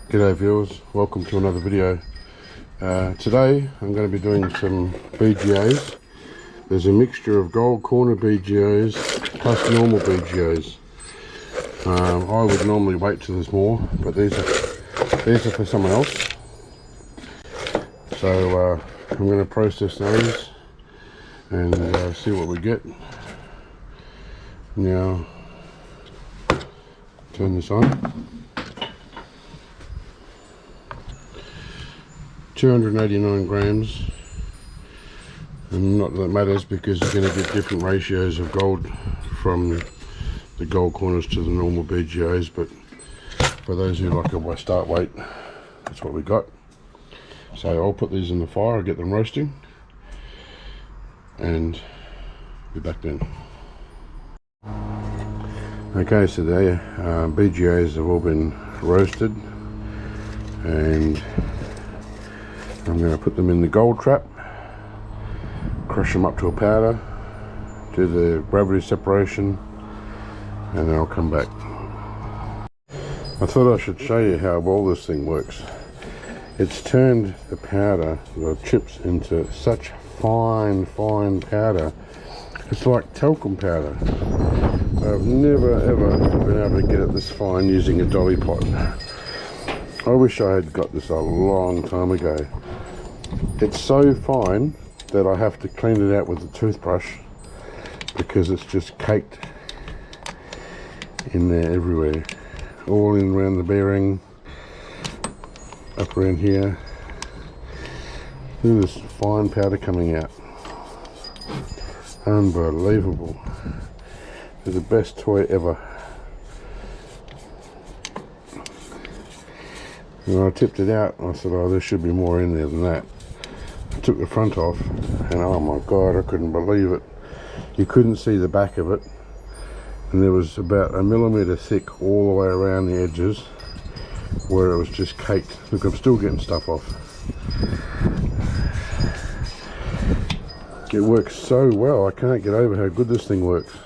G'day viewers, welcome to another video. Today I'm going to be doing some BGAs. There's a mixture of gold corner BGAs plus normal BGAs. I would normally wait till there's more, but these are for someone else. So I'm going to process those and see what we get. Now turn this on. 289 grams, and not that matters because you're going to get different ratios of gold from the gold corners to the normal BGAs, but for those who like a start weight, that's what we got. So I'll put these in the fire, get them roasting, and be back then. Okay, so the BGAs have all been roasted, and I'm going to put them in the gold trap, crush them up to a powder, do the gravity separation, and then I'll come back. I thought I should show you how well this thing works. It's turned the powder, the chips, into such fine powder. It's like talcum powder. I've never ever been able to get it this fine using a dolly pot. I wish I had got this a long time ago. It's so fine that I have to clean it out with a toothbrush because it's just caked in there everywhere, all in around the bearing, up around here. Look at this fine powder coming out. Unbelievable. It's the best toy ever. When I tipped it out, I said, oh, there should be more in there than that. I took the front off, and oh my god, I couldn't believe it. You couldn't see the back of it, and there was about 1 millimeter thick all the way around the edges where it was just caked. Look, I'm still getting stuff off. It works so well. I can't get over how good this thing works.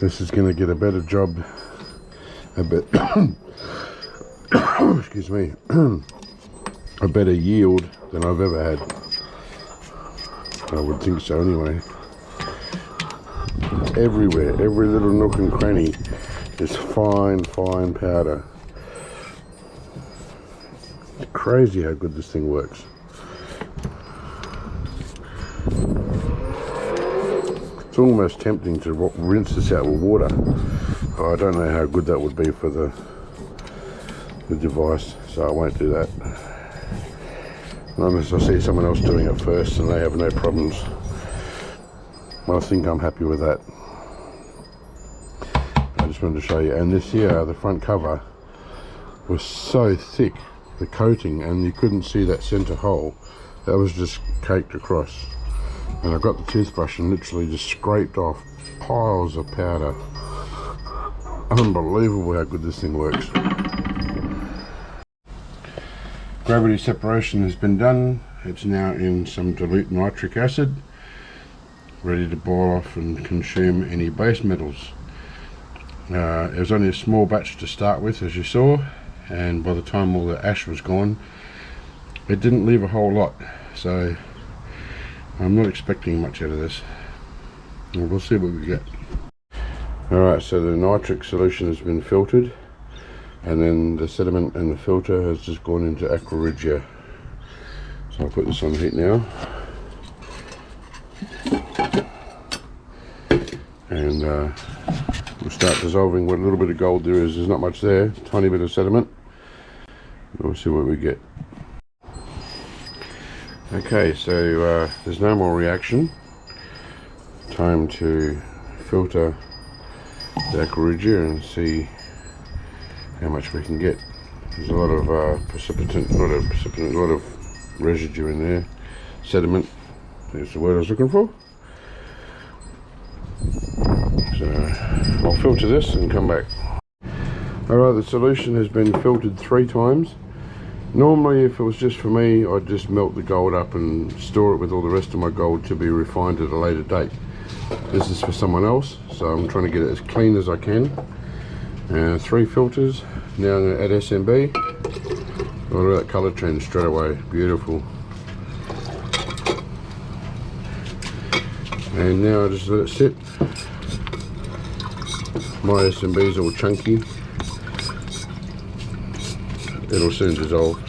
This is going to get a better job, excuse me, a better yield than I've ever had. I would think so anyway. Everywhere, every little nook and cranny is fine powder. It's crazy how good this thing works. It's almost tempting to rinse this out with water. Oh, I don't know how good that would be for the device, so I won't do that. Unless I see someone else doing it first and they have no problems. I think I'm happy with that. I just wanted to show you. And this here, the front cover, was so thick, the coating, and you couldn't see that center hole. That was just caked across. And I got the toothbrush and literally just scraped off piles of powder. Unbelievable how good this thing works. Gravity separation has been done. It's now in some dilute nitric acid, ready to boil off and consume any base metals. It was only a small batch to start with, as you saw, and by the time all the ash was gone, it didn't leave a whole lot. So I'm not expecting much out of this. We'll see what we get. Alright, so the nitric solution has been filtered, and then the sediment and the filter has just gone into aqua regia. So I'll put this on heat now. And we'll start dissolving what little bit of gold there is. There's not much there, tiny bit of sediment. We'll see what we get. Okay, so there's no more reaction. Time to filter the aqua regia and see how much we can get. There's a lot of precipitant, a lot of residue in there. Sediment, there's the word I was looking for. So I'll filter this and come back. Alright, the solution has been filtered 3 times. Normally if it was just for me, I'd just melt the gold up and store it with all the rest of my gold to be refined at a later date. This is for someone else, so I'm trying to get it as clean as I can. 3 filters. Now I'm going to add SMB. Look at that colour change straight away, beautiful. And now I just let it sit. My SMB is all chunky. It'll soon dissolve.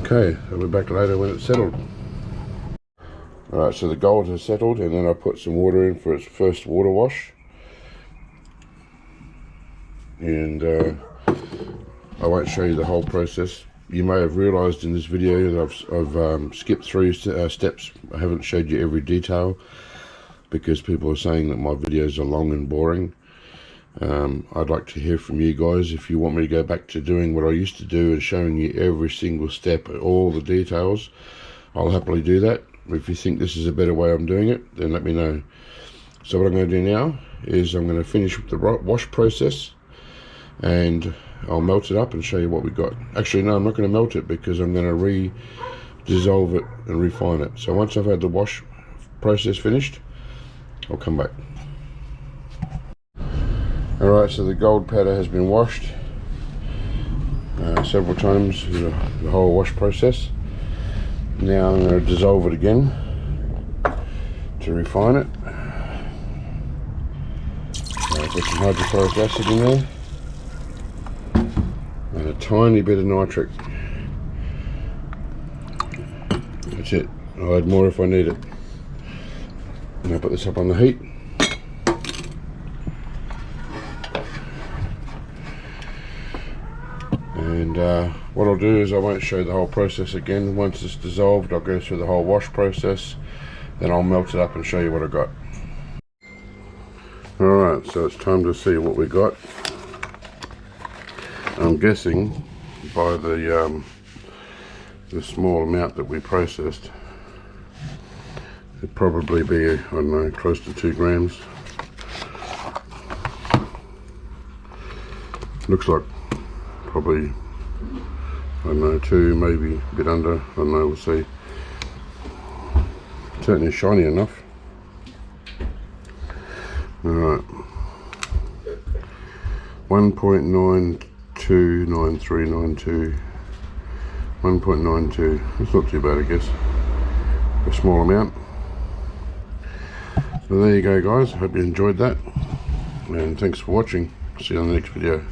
Okay, I'll be back later when it's settled. Alright, so the gold has settled, and then I put some water in for its first water wash. And I won't show you the whole process. You may have realised in this video that I've skipped through steps. I haven't showed you every detail because people are saying that my videos are long and boring. I'd like to hear from you guys. If you want me to go back to doing what I used to do and showing you every single step, all the details, I'll happily do that. If you think this is a better way I'm doing it, then let me know. So what I'm going to do now is I'm going to finish with the wash process, and I'll melt it up and show you what we got. Actually, no, I'm not going to melt it because I'm going to re-dissolve it and refine it. So once I've had the wash process finished, I'll come back. Alright, so the gold powder has been washed several times through the whole wash process. Now I'm going to dissolve it again to refine it. Put some hydrochloric acid in there and a tiny bit of nitric. That's it. I'll add more if I need it. And I'll put this up on the heat. And what I'll do is I won't show the whole process again. Once it's dissolved, I'll go through the whole wash process, then I'll melt it up and show you what I got. Alright, so it's time to see what we got. I'm guessing by the small amount that we processed, it'd probably be, I don't know, close to 2 grams. Looks like probably, I don't know, 2, maybe a bit under, I don't know, we'll see. Certainly shiny enough. Alright, 1.929392, 1.92, that's not too bad I guess, a small amount. So there you go guys, hope you enjoyed that, and thanks for watching. See you on the next video.